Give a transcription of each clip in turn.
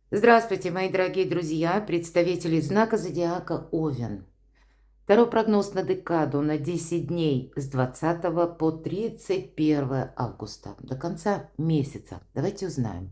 Здравствуйте, мои дорогие друзья, представители знака зодиака Овен. Второй прогноз на декаду на 10 дней с 20 по 31 августа, до конца месяца. Давайте узнаем,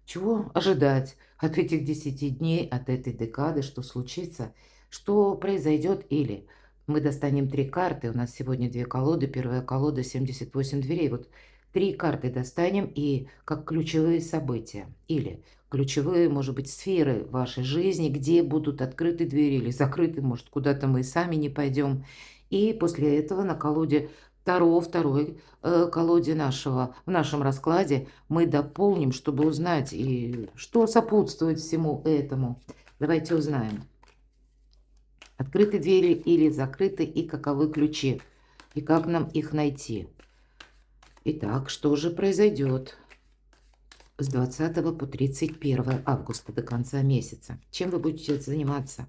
чего ожидать от этих 10 дней, от этой декады, что случится, что произойдет, или мы достанем три карты. У нас сегодня две колоды. Первая колода 78 дверей. Вот три карты достанем и как ключевые события. Или ключевые, может быть, сферы вашей жизни, где будут открыты двери или закрыты, может, куда-то мы и сами не пойдем. И после этого на колоде второй колоде в нашем раскладе мы дополним, чтобы узнать, и что сопутствует всему этому. Давайте узнаем. Открыты двери или закрыты, и каковы ключи, и как нам их найти. Итак, что же произойдет с 20 по 31 августа до конца месяца? Чем вы будете заниматься?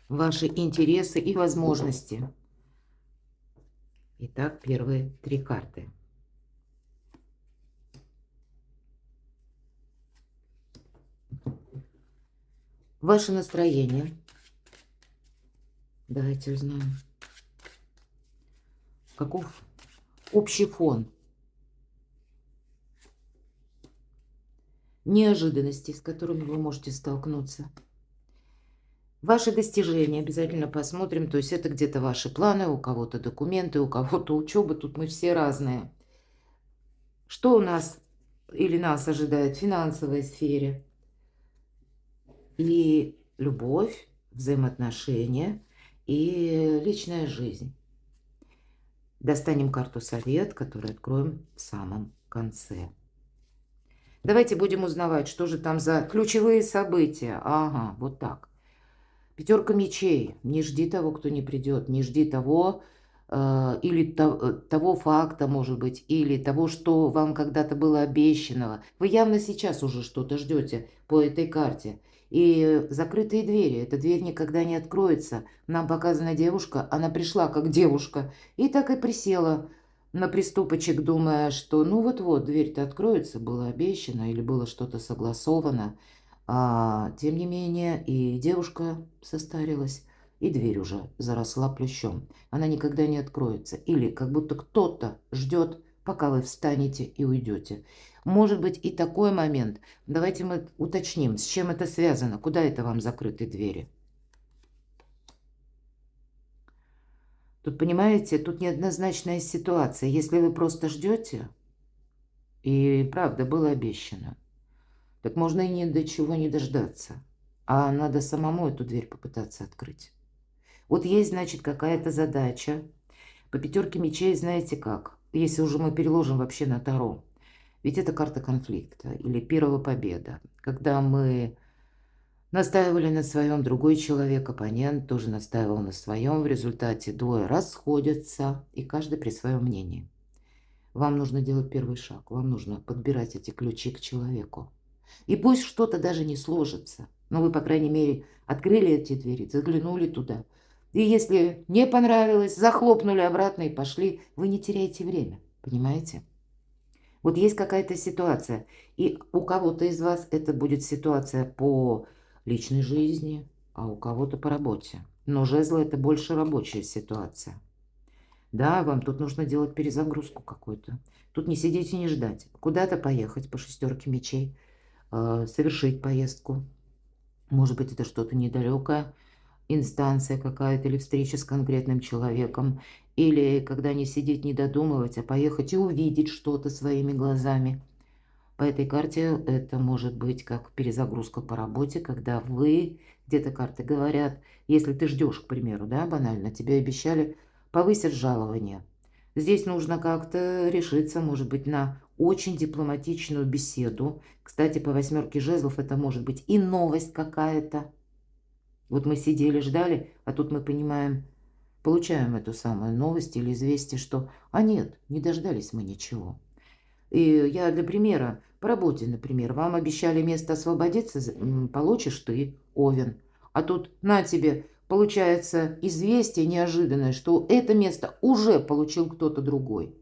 Ваши интересы и возможности. Итак, первые три карты. Ваше настроение. Давайте узнаем. Каков общий фон? Неожиданности, с которыми вы можете столкнуться. Ваши достижения обязательно посмотрим. То есть это где-то ваши планы, у кого-то документы, у кого-то учеба. Тут мы все разные. Что у нас или нас ожидает в финансовой сфере? И любовь, взаимоотношения и личная жизнь. Достанем карту совет, которую откроем в самом конце. Давайте будем узнавать, что же там за ключевые события. Ага, вот так. Пятерка мечей. Не жди того, кто не придет. Не жди того, или того факта, может быть, или того, что вам когда-то было обещанного. Вы явно сейчас уже что-то ждете по этой карте. И закрытые двери. Эта дверь никогда не откроется. Нам показана девушка. Она пришла как девушка. И так и присела на приступочек, думая, что ну вот-вот дверь-то откроется. Было обещано или было что-то согласовано. Тем не менее, и девушка состарилась, и дверь уже заросла плющом. Она никогда не откроется. Или как будто кто-то ждет, пока вы встанете и уйдете. Может быть и такой момент. Давайте мы уточним, с чем это связано, куда это вам закрыты двери. Тут, понимаете, тут неоднозначная ситуация. Если вы просто ждете, и правда было обещано, так можно и ни до чего не дождаться. А надо самому эту дверь попытаться открыть. Вот есть, значит, какая-то задача. По пятерке мечей, знаете как? Если уже мы переложим вообще на Таро. Ведь это карта конфликта или первая победа. Когда мы настаивали на своем, другой человек, оппонент, тоже настаивал на своем. В результате двое расходятся, и каждый при своем мнении. Вам нужно делать первый шаг. Вам нужно подбирать эти ключи к человеку. И пусть что-то даже не сложится, но вы, по крайней мере, открыли эти двери, заглянули туда. И если не понравилось, захлопнули обратно и пошли, вы не теряете время, понимаете? Вот есть какая-то ситуация, и у кого-то из вас это будет ситуация по личной жизни, а у кого-то по работе. Но жезлы – это больше рабочая ситуация. Да, вам тут нужно делать перезагрузку какую-то. Тут не сидеть и не ждать. Куда-то поехать по шестерке мечей, совершить поездку. Может быть, это что-то недалекое, инстанция какая-то или встреча с конкретным человеком. Или когда не сидеть, не додумывать, а поехать и увидеть что-то своими глазами. По этой карте это может быть как перезагрузка по работе, когда вы, где-то карты говорят, если ты ждешь, к примеру, да, банально, тебе обещали повысить жалование. Здесь нужно как-то решиться, может быть, на очень дипломатичную беседу. Кстати, по восьмерке жезлов это может быть и новость какая-то. Вот мы сидели, ждали, а тут мы понимаем, получаем эту самую новость или известие, что «а нет, не дождались мы ничего». И я для примера, по работе, например, вам обещали место освободиться, получишь ты, Овен. А тут на тебе, получается, известие неожиданное, что это место уже получил кто-то другой.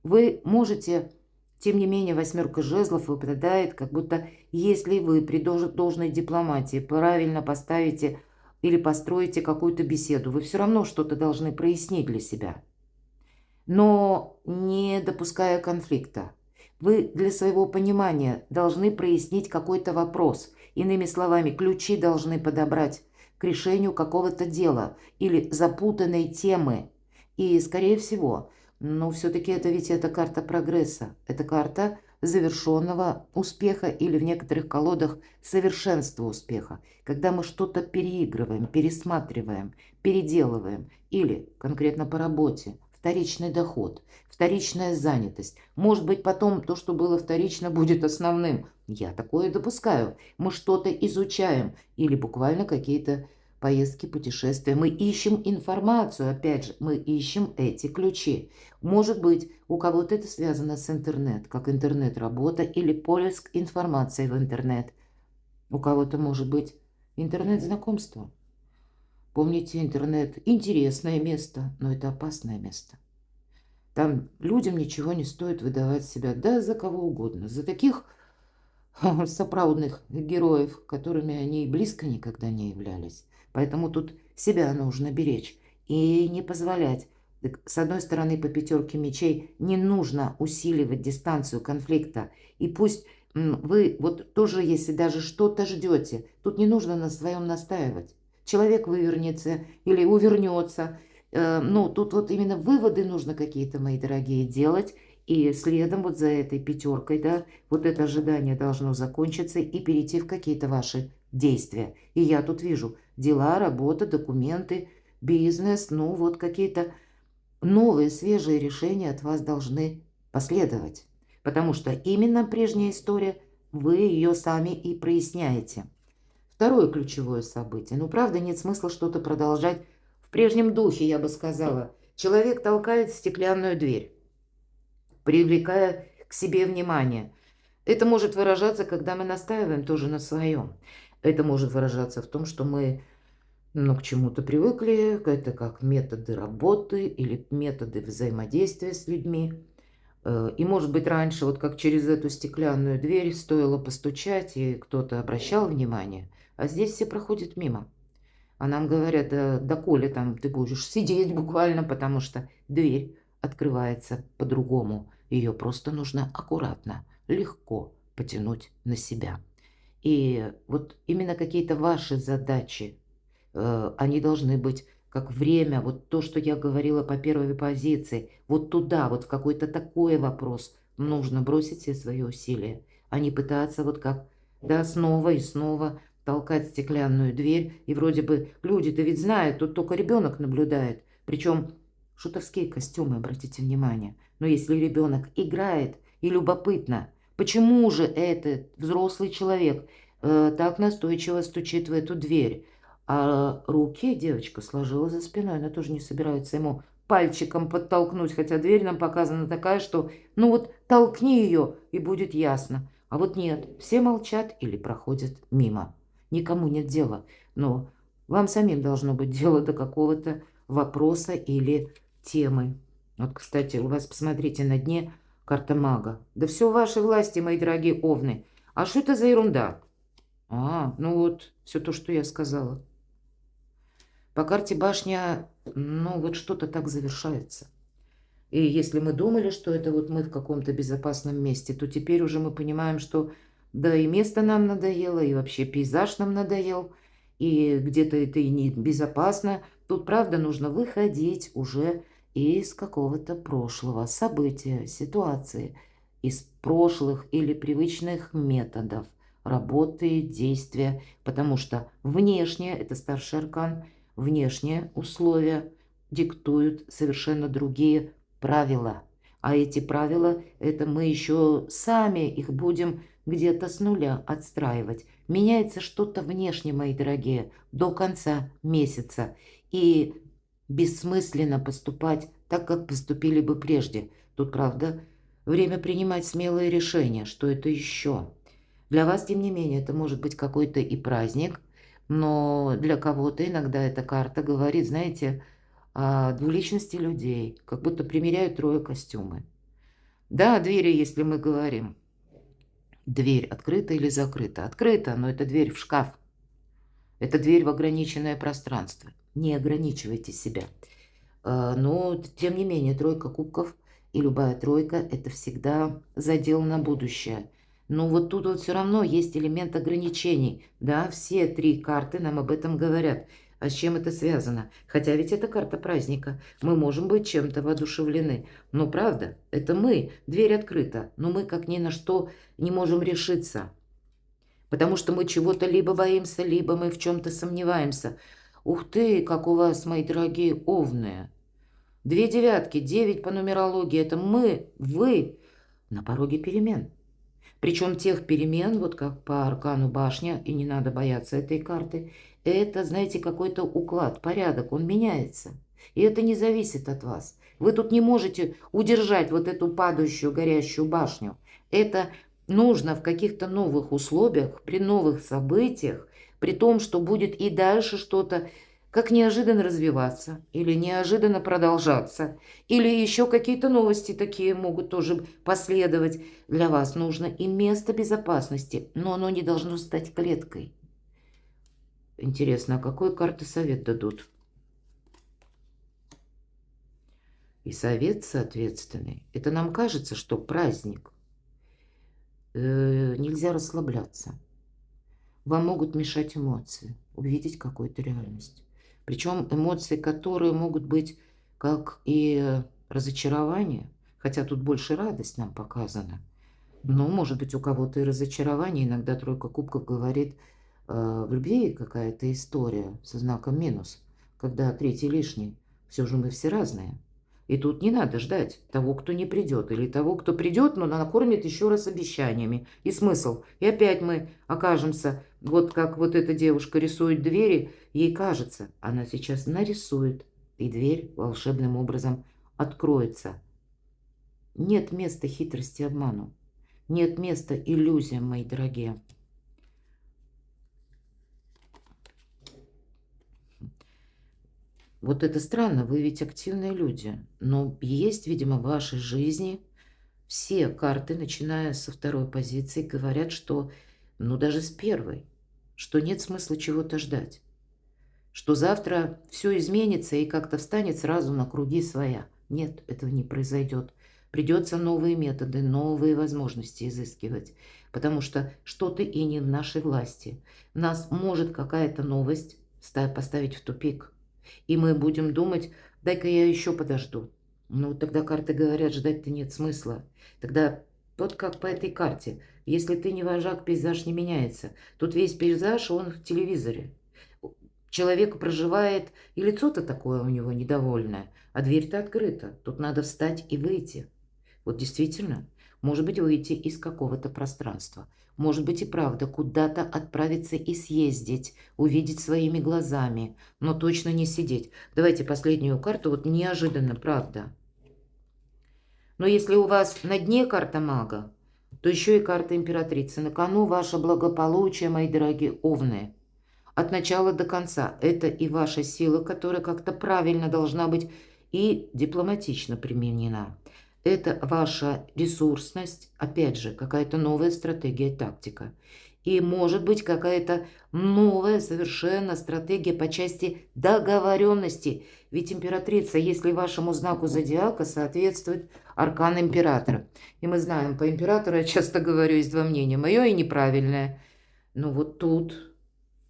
Вы можете Тем не менее, восьмерка жезлов выпадает, как будто если вы при должной дипломатии правильно поставите или построите какую-то беседу, вы все равно что-то должны прояснить для себя, но не допуская конфликта. Вы для своего понимания должны прояснить какой-то вопрос. Иными словами, ключи должны подобрать к решению какого-то дела или запутанной темы. И, скорее всего, но все-таки это ведь это карта прогресса. Это карта завершенного успеха или в некоторых колодах совершенства успеха. Когда мы что-то переигрываем, пересматриваем, переделываем или конкретно по работе, вторичный доход, вторичная занятость. Может быть, потом то, что было вторично, будет основным. Я такое допускаю. Мы что-то изучаем или буквально какие-то поездки, путешествия. Мы ищем информацию, опять же, мы ищем эти ключи. Может быть, у кого-то это связано с интернет, как интернет-работа или поиск информации в интернет. У кого-то может быть интернет-знакомство. Помните, интернет – интересное место, но это опасное место. Там людям ничего не стоит выдавать себя, да за кого угодно, за таких соправдных героев, которыми они и близко никогда не являлись. Поэтому тут себя нужно беречь и не позволять. С одной стороны, по пятерке мечей не нужно усиливать дистанцию конфликта. И пусть вы вот тоже, если даже что-то ждете, тут не нужно на своем настаивать. Человек вывернется или увернется. Ну, тут вот именно выводы нужно какие-то, мои дорогие, делать. И следом вот за этой пятеркой, да, вот это ожидание должно закончиться и перейти в какие-то ваши действия. И я тут вижу дела, работа, документы, бизнес, ну вот какие-то новые, свежие решения от вас должны последовать. Потому что именно прежняя история, вы ее сами и проясняете. Второе ключевое событие. Ну, правда, нет смысла что-то продолжать в прежнем духе, я бы сказала. Человек толкает стеклянную дверь, привлекая к себе внимание. Это может выражаться, когда мы настаиваем тоже на своем. Это может выражаться в том, что мы к чему-то привыкли, это как методы работы или методы взаимодействия с людьми. И, может быть, раньше, вот как через эту стеклянную дверь стоило постучать, и кто-то обращал внимание, а здесь все проходят мимо. А нам говорят, да, доколе там ты будешь сидеть буквально, потому что дверь открывается по-другому. Ее просто нужно аккуратно, легко потянуть на себя. И вот именно какие-то ваши задачи, они должны быть как время, вот то, что я говорила по первой позиции, вот туда, вот в какой-то такой вопрос нужно бросить все свои усилия, а не пытаться вот как, да, снова и снова толкать стеклянную дверь. И вроде бы люди-то ведь знают, тут только ребенок наблюдает. Причем шутовские костюмы, обратите внимание. Но если ребенок играет и любопытно, почему же этот взрослый человек так настойчиво стучит в эту дверь? А руки девочка сложила за спиной, она тоже не собирается ему пальчиком подтолкнуть, хотя дверь нам показана такая, что ну вот толкни ее и будет ясно. А вот нет, все молчат или проходят мимо. Никому нет дела, но вам самим должно быть дело до какого-то вопроса или темы. Вот, кстати, у вас, посмотрите, на дне карта мага. Да все в вашей власти, мои дорогие овны. А что это за ерунда? Ну вот, все то, что я сказала. По карте башня, ну вот что-то так завершается. И если мы думали, что это вот мы в каком-то безопасном месте, то теперь уже мы понимаем, что да и место нам надоело, и вообще пейзаж нам надоел, и где-то это и не безопасно. Тут, правда, нужно выходить уже из какого-то прошлого события, ситуации, из прошлых или привычных методов работы, действия, потому что внешне, это старший аркан, внешние условия диктуют совершенно другие правила. А эти правила, это мы еще сами их будем где-то с нуля отстраивать. Меняется что-то внешне, мои дорогие, до конца месяца. И бессмысленно поступать так, как поступили бы прежде. Тут, правда, время принимать смелые решения. Что это еще? Для вас, тем не менее, это может быть какой-то и праздник, но для кого-то иногда эта карта говорит, знаете, о двуличности людей, как будто примеряют трое костюмы. Да, о двери, если мы говорим. Дверь открыта или закрыта? Открыта, но это дверь в шкаф. Это дверь в ограниченное пространство. Не ограничивайте себя. Но, тем не менее, тройка кубков и любая тройка – это всегда задел на будущее. Но вот тут вот все равно есть элемент ограничений. Да, все три карты нам об этом говорят. А с чем это связано? Хотя ведь это карта праздника. Мы можем быть чем-то воодушевлены. Но правда, это мы. Дверь открыта. Но мы как ни на что не можем решиться. Потому что мы чего-то либо боимся, либо мы в чем-то сомневаемся. Ух ты, как у вас, мои дорогие овны! Две девятки, 9 по нумерологии. Это мы, вы на пороге перемен. Причем тех перемен, вот как по аркану башня, и не надо бояться этой карты, это, знаете, какой-то уклад, порядок, он меняется. И это не зависит от вас. Вы тут не можете удержать вот эту падающую, горящую башню. Это нужно в каких-то новых условиях, при новых событиях, при том, что будет и дальше что-то, как неожиданно развиваться или неожиданно продолжаться, или еще какие-то новости такие могут тоже последовать. Для вас нужно и место безопасности, но оно не должно стать клеткой. Интересно, а какой карты совет дадут? И совет соответственный. Это нам кажется, что праздник. Нельзя расслабляться. Вам могут мешать эмоции, увидеть какую-то реальность. Причем эмоции, которые могут быть как и разочарование, хотя тут больше радость нам показана. Но может быть у кого-то и разочарование. Иногда тройка кубков говорит, в любви какая-то история со знаком минус, когда третий лишний. Все же мы все разные. И тут не надо ждать того, кто не придет, или того, кто придет, но накормит еще раз обещаниями. И смысл. И опять мы окажемся, вот как вот эта девушка рисует двери, ей кажется, она сейчас нарисует, и дверь волшебным образом откроется. Нет места хитрости и обману. Нет места иллюзиям, мои дорогие. Вот это странно, вы ведь активные люди, но есть, видимо, в вашей жизни все карты, начиная со второй позиции, говорят, что, ну даже с первой, что нет смысла чего-то ждать, что завтра все изменится и как-то встанет сразу на круги своя. Нет, этого не произойдет. Придется новые методы, новые возможности изыскивать, потому что что-то и не в нашей власти. Нас может какая-то новость поставить в тупик. И мы будем думать, дай-ка я еще подожду. Ну, тогда карты говорят, ждать-то нет смысла. Тогда вот как по этой карте. Если ты не вожак, пейзаж не меняется. Тут весь пейзаж, он в телевизоре. Человек проживает, и лицо-то такое у него недовольное, а дверь-то открыта. Тут надо встать и выйти. Вот действительно, может быть, выйти из какого-то пространства. Может быть и правда куда-то отправиться и съездить, увидеть своими глазами, но точно не сидеть. Давайте последнюю карту, вот неожиданно, правда. Но если у вас на дне карта мага, то еще и карта императрицы. На кону ваше благополучие, мои дорогие овны. От начала до конца. Это и ваша сила, которая как-то правильно должна быть и дипломатично применена. Это ваша ресурсность, опять же, какая-то новая стратегия, тактика. И может быть какая-то новая совершенно стратегия по части договоренности. Ведь императрица, если вашему знаку зодиака, соответствует аркан императора. И мы знаем, по императору я часто говорю, есть два мнения, мое и неправильное. Но вот тут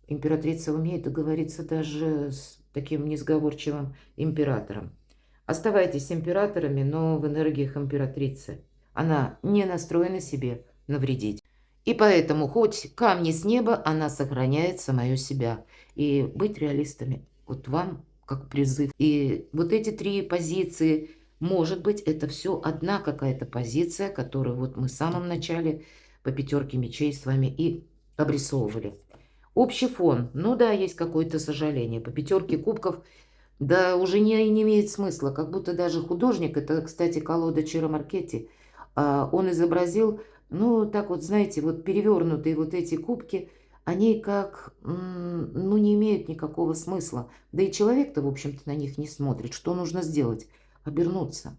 императрица умеет договориться даже с таким несговорчивым императором. Оставайтесь императорами, но в энергиях императрицы. Она не настроена себе навредить. И поэтому хоть камни с неба, она сохраняет самое себя. И быть реалистами, вот вам как призыв. И вот эти три позиции, может быть, это все одна какая-то позиция, которую вот мы в самом начале по пятерке мечей с вами и обрисовывали. Общий фон, ну да, есть какое-то сожаление. По пятерке кубков, да, уже не имеет смысла. Как будто даже художник, это, кстати, колода Чиро Маркетти, он изобразил, ну, так вот, знаете, вот перевернутые вот эти кубки, они как, ну, не имеют никакого смысла. Да и человек-то, в общем-то, на них не смотрит. Что нужно сделать? Обернуться.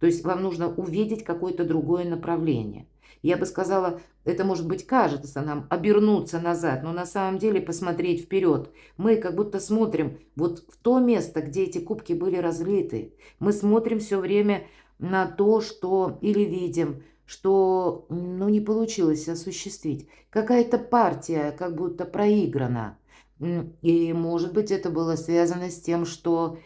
То есть вам нужно увидеть какое-то другое направление. Я бы сказала, это, может быть, кажется нам обернуться назад, но на самом деле посмотреть вперед. Мы как будто смотрим вот в то место, где эти кубки были разлиты. Мы смотрим все время на то, что или видим, что ну, не получилось осуществить. Какая-то партия как будто проиграна. И, может быть, это было связано с тем, что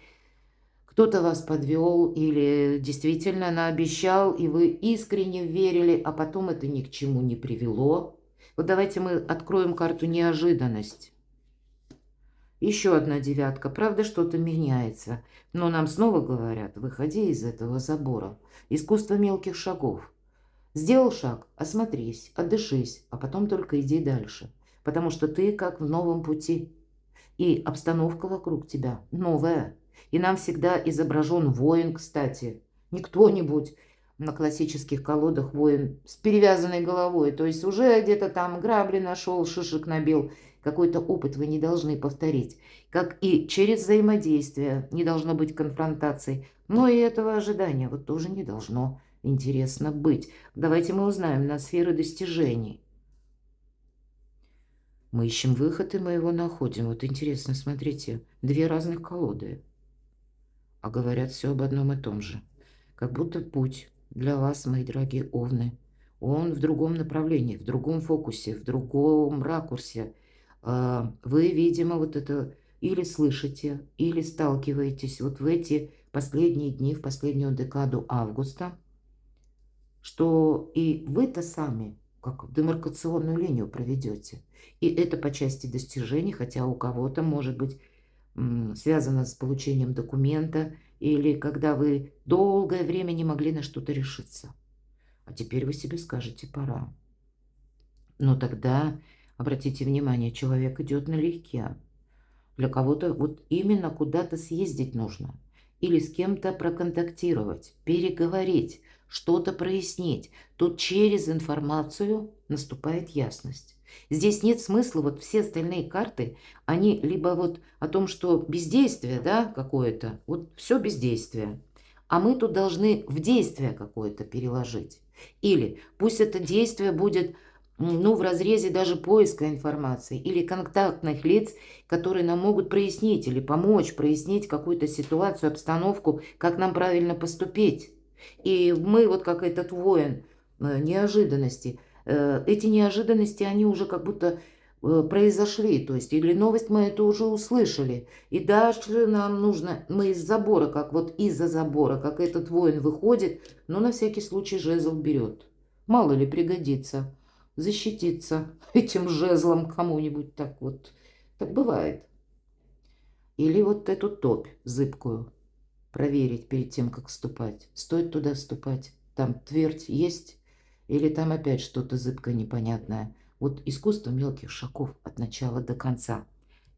кто-то вас подвел или действительно наобещал, и вы искренне верили, а потом это ни к чему не привело. Вот давайте мы откроем карту неожиданность. Еще одна девятка. Правда, что-то меняется. Но нам снова говорят, выходи из этого забора. Искусство мелких шагов. Сделал шаг, осмотрись, отдышись, а потом только иди дальше. Потому что ты как в новом пути. И обстановка вокруг тебя новая. И нам всегда изображен воин, кстати. Не кто-нибудь на классических колодах воин с перевязанной головой. То есть уже где-то там грабли нашел, шишек набил. Какой-то опыт вы не должны повторить. Как и через взаимодействие не должно быть конфронтаций. Но и этого ожидания вот тоже не должно интересно быть. Давайте мы узнаем на сферы достижений. Мы ищем выход, и мы его находим. Вот интересно, смотрите, две разных колоды. А говорят все об одном и том же. Как будто путь для вас, мои дорогие овны, он в другом направлении, в другом фокусе, в другом ракурсе. Вы, видимо, вот это или слышите, или сталкиваетесь вот в эти последние дни, в последнюю декаду августа, что и вы-то сами как демаркационную линию проведете. И это по части достижений, хотя у кого-то может быть связано с получением документа или когда вы долгое время не могли на что-то решиться. А теперь вы себе скажете, пора. Но тогда, обратите внимание, человек идет налегке. Для кого-то вот именно куда-то съездить нужно. Или с кем-то проконтактировать, переговорить, что-то прояснить. Тут через информацию наступает ясность. Здесь нет смысла, вот все остальные карты, они либо вот о том, что бездействие, да, какое-то, вот все бездействие. А мы тут должны в действие какое-то переложить. Или пусть это действие будет, ну, в разрезе даже поиска информации или контактных лиц, которые нам могут прояснить или помочь прояснить какую-то ситуацию, обстановку, как нам правильно поступить. И мы вот как этот воин неожиданности, эти неожиданности, они уже как будто произошли, то есть или новость мы это уже услышали, и дальше нам нужно, мы из забора, как вот из-за забора, как этот воин выходит, но на всякий случай жезл берет. Мало ли пригодится защититься этим жезлом кому-нибудь так вот. Так бывает. Или вот эту топь зыбкую проверить перед тем, как вступать. Стоит туда вступать. Там твердь есть или там опять что-то зыбкое, непонятное. Вот искусство мелких шагов от начала до конца.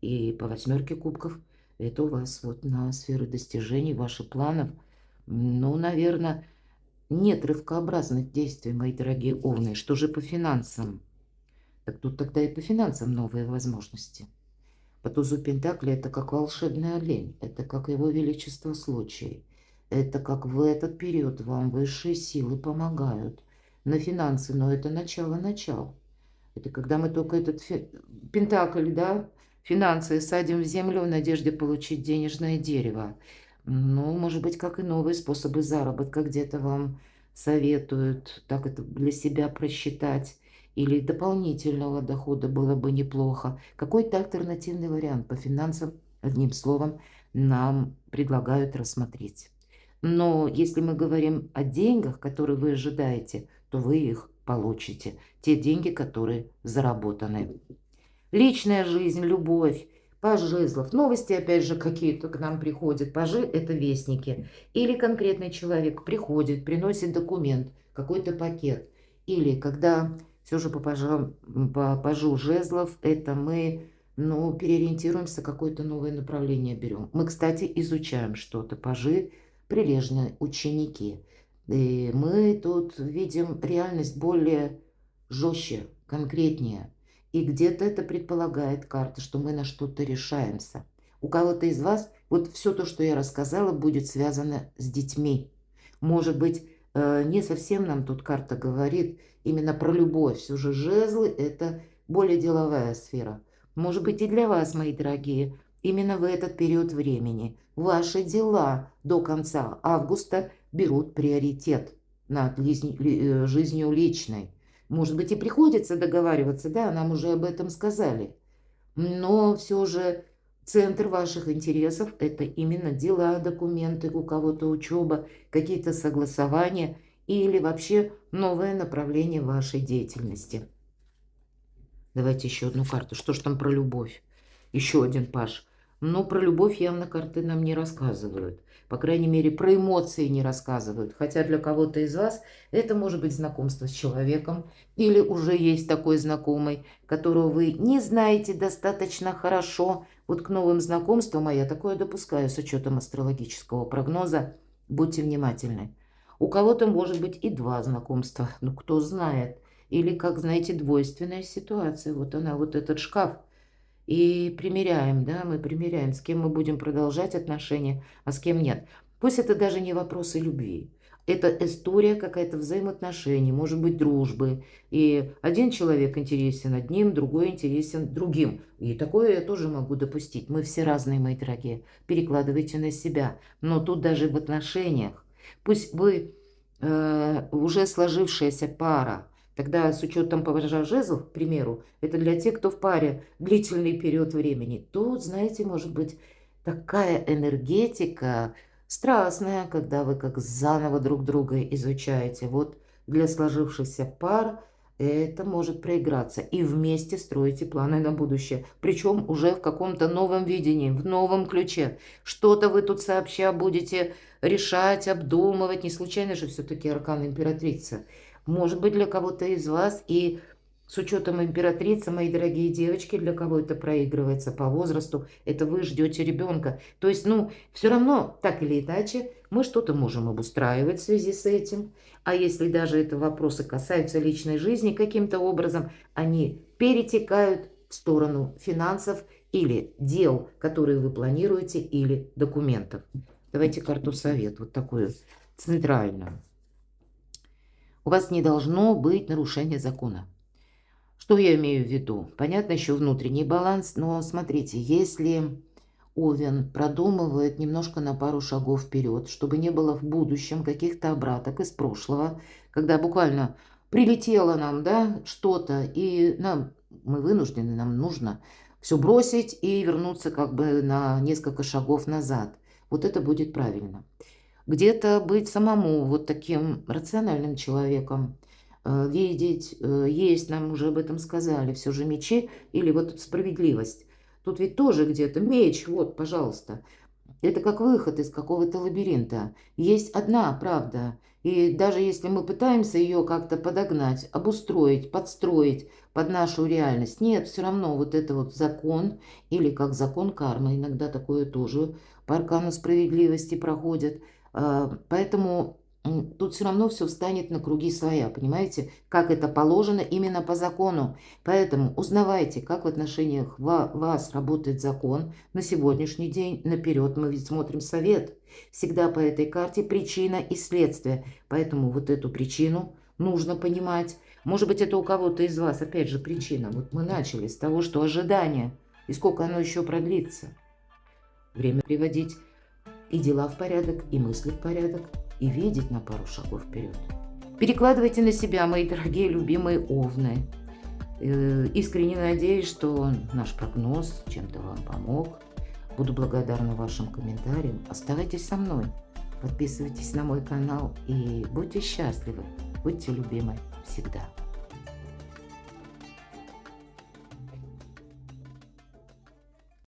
И по восьмерке кубков это у вас вот на сферы достижений, ваших планов. Ну, наверное, нет рывкообразных действий, мои дорогие овны. Что же по финансам? Так тут тогда и по финансам новые возможности. По тузу Пентакли это как волшебный олень, это как его величество случай. Это как в этот период вам высшие силы помогают. На финансы, но это начало. Это когда мы только этот Пентакль, да, финансы садим в землю в надежде получить денежное дерево. Ну, может быть, как и новые способы заработка где-то вам советуют, так это для себя просчитать. Или дополнительного дохода было бы неплохо. Какой-то альтернативный вариант по финансам, одним словом, нам предлагают рассмотреть. Но если мы говорим о деньгах, которые вы ожидаете, то вы их получите. Те деньги, которые заработаны. Личная жизнь, любовь, паж жезлов. Новости, опять же, какие-то к нам приходят. Пажи – это вестники. Или конкретный человек приходит, приносит документ, какой-то пакет. Или когда все же по пажу жезлов, это мы, ну, переориентируемся, какое-то новое направление берем. Мы, кстати, изучаем что-то. Пажи – прилежные ученики. И мы тут видим реальность более жестче, конкретнее. И где-то это предполагает карта, что мы на что-то решаемся. У кого-то из вас вот все то, что я рассказала, будет связано с детьми. Может быть, не совсем нам тут карта говорит именно про любовь. Все же жезлы – это более деловая сфера. Может быть, и для вас, мои дорогие, именно в этот период времени ваши дела до конца августа берут приоритет над жизнью личной. Может быть, и приходится договариваться, да, нам уже об этом сказали. Но все же центр ваших интересов – это именно дела, документы, у кого-то учеба, какие-то согласования или вообще новое направление вашей деятельности. Давайте еще одну карту. Что ж там про любовь? Еще один паж. Но про любовь явно карты нам не рассказывают. По крайней мере, про эмоции не рассказывают. Хотя для кого-то из вас это может быть знакомство с человеком. Или уже есть такой знакомый, которого вы не знаете достаточно хорошо. Вот к новым знакомствам, а я такое допускаю с учетом астрологического прогноза. Будьте внимательны. У кого-то может быть и два знакомства. Ну, кто знает. Или, как знаете, двойственная ситуация. Вот она, вот этот шкаф. И примеряем, да, мы примеряем, с кем мы будем продолжать отношения, а с кем нет. Пусть это даже не вопросы любви. Это история какая-то взаимоотношений, может быть, дружбы. И один человек интересен одним, другой интересен другим. И такое я тоже могу допустить. Мы все разные, мои дорогие. Перекладывайте на себя. Но тут даже в отношениях. Пусть вы уже сложившаяся пара, тогда с учетом пажа жезлов, к примеру, это для тех, кто в паре длительный период времени. Тут, знаете, может быть такая энергетика страстная, когда вы как заново друг друга изучаете. Вот для сложившихся пар это может проиграться. И вместе строите планы на будущее. Причем уже в каком-то новом видении, в новом ключе. Что-то вы тут сообща будете решать, обдумывать. Не случайно же все-таки аркан императрица. Может быть, для кого-то из вас, и с учетом императрицы, мои дорогие девочки, для кого это проигрывается по возрасту, это вы ждете ребенка. То есть, ну, все равно, так или иначе, мы что-то можем обустраивать в связи с этим. А если даже это вопросы касаются личной жизни, каким-то образом они перетекают в сторону финансов или дел, которые вы планируете, или документов. Давайте карту совет, вот такую центральную. У вас не должно быть нарушения закона. Что я имею в виду? Понятно, еще внутренний баланс, но смотрите, если Овен продумывает немножко на пару шагов вперед, чтобы не было в будущем каких-то обраток из прошлого, когда буквально прилетело нам, да, что-то, и мы вынуждены, нам нужно все бросить и вернуться как бы на несколько шагов назад. Вот это будет правильно. Где-то быть самому вот таким рациональным человеком, видеть, есть, нам уже об этом сказали, все же мечи или вот справедливость. Тут ведь тоже где-то меч, вот, пожалуйста. Это как выход из какого-то лабиринта. Есть одна правда. И даже если мы пытаемся ее как-то подогнать, обустроить, подстроить под нашу реальность, нет, все равно вот это вот закон, или как закон кармы, иногда такое тоже по аркану справедливости проходит. Поэтому тут все равно все встанет на круги своя, понимаете, как это положено именно по закону. Поэтому узнавайте, как в отношениях вас работает закон на сегодняшний день, наперед. Мы ведь смотрим совет. Всегда по этой карте причина и следствие. Поэтому вот эту причину нужно понимать. Может быть, это у кого-то из вас, опять же, причина. Вот мы начали с того, что ожидание. И сколько оно еще продлится. Время приводить и дела в порядок, и мысли в порядок, и видеть на пару шагов вперед. Перекладывайте на себя, мои дорогие любимые овны. Искренне надеюсь, что наш прогноз чем-то вам помог. Буду благодарна вашим комментариям. Оставайтесь со мной. Подписывайтесь на мой канал и будьте счастливы. Будьте любимы всегда.